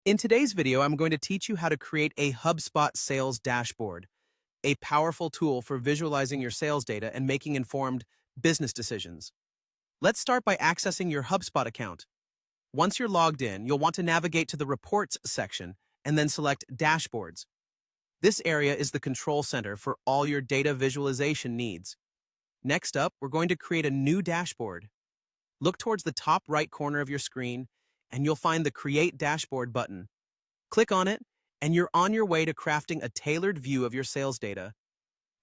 In today's video, I'm going to teach you how to create a HubSpot sales dashboard, a powerful tool for visualizing your sales data and making informed business decisions. Let's start by accessing your HubSpot account. Once you're logged in, you'll want to navigate to the Reports section and then select Dashboards. This area is the control center for all your data visualization needs. Next up, we're going to create a new dashboard. Look towards the top right corner of your screen, and you'll find the Create Dashboard button. Click on it, and you're on your way to crafting a tailored view of your sales data.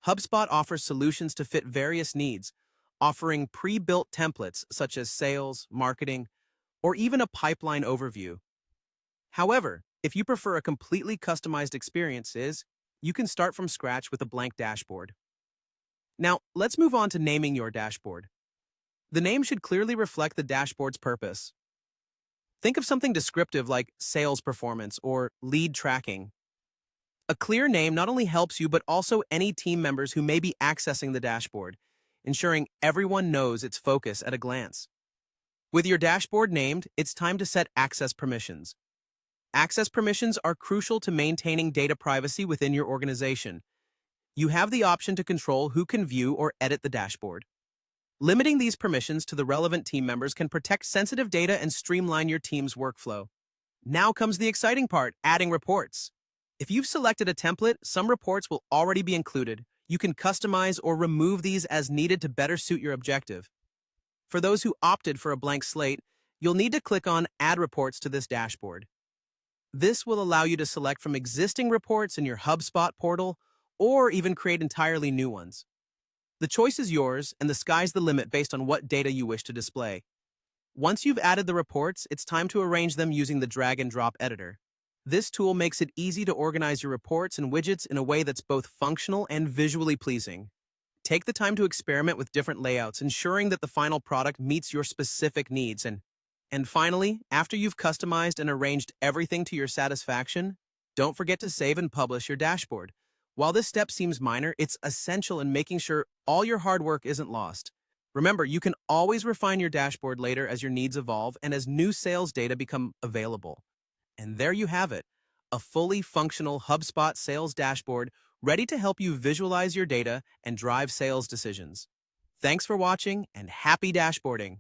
HubSpot offers solutions to fit various needs, offering pre-built templates such as sales, marketing, or even a pipeline overview. However, if you prefer a completely customized experiences, you can start from scratch with a blank dashboard. Now, let's move on to naming your dashboard. The name should clearly reflect the dashboard's purpose. Think of something descriptive like sales performance or lead tracking. A clear name not only helps you, but also any team members who may be accessing the dashboard, ensuring everyone knows its focus at a glance. With your dashboard named, it's time to set access permissions. Access permissions are crucial to maintaining data privacy within your organization. You have the option to control who can view or edit the dashboard. Limiting these permissions to the relevant team members can protect sensitive data and streamline your team's workflow. Now comes the exciting part, adding reports. If you've selected a template, some reports will already be included. You can customize or remove these as needed to better suit your objective. For those who opted for a blank slate, you'll need to click on Add Reports to this dashboard. This will allow you to select from existing reports in your HubSpot portal or even create entirely new ones. The choice is yours, and the sky's the limit based on what data you wish to display. Once you've added the reports, it's time to arrange them using the drag-and-drop editor. This tool makes it easy to organize your reports and widgets in a way that's both functional and visually pleasing. Take the time to experiment with different layouts, ensuring that the final product meets your specific needs. And finally, after you've customized and arranged everything to your satisfaction, don't forget to save and publish your dashboard. While this step seems minor, it's essential in making sure all your hard work isn't lost. Remember, you can always refine your dashboard later as your needs evolve and as new sales data become available. And there you have it, a fully functional HubSpot sales dashboard ready to help you visualize your data and drive sales decisions. Thanks for watching, and happy dashboarding!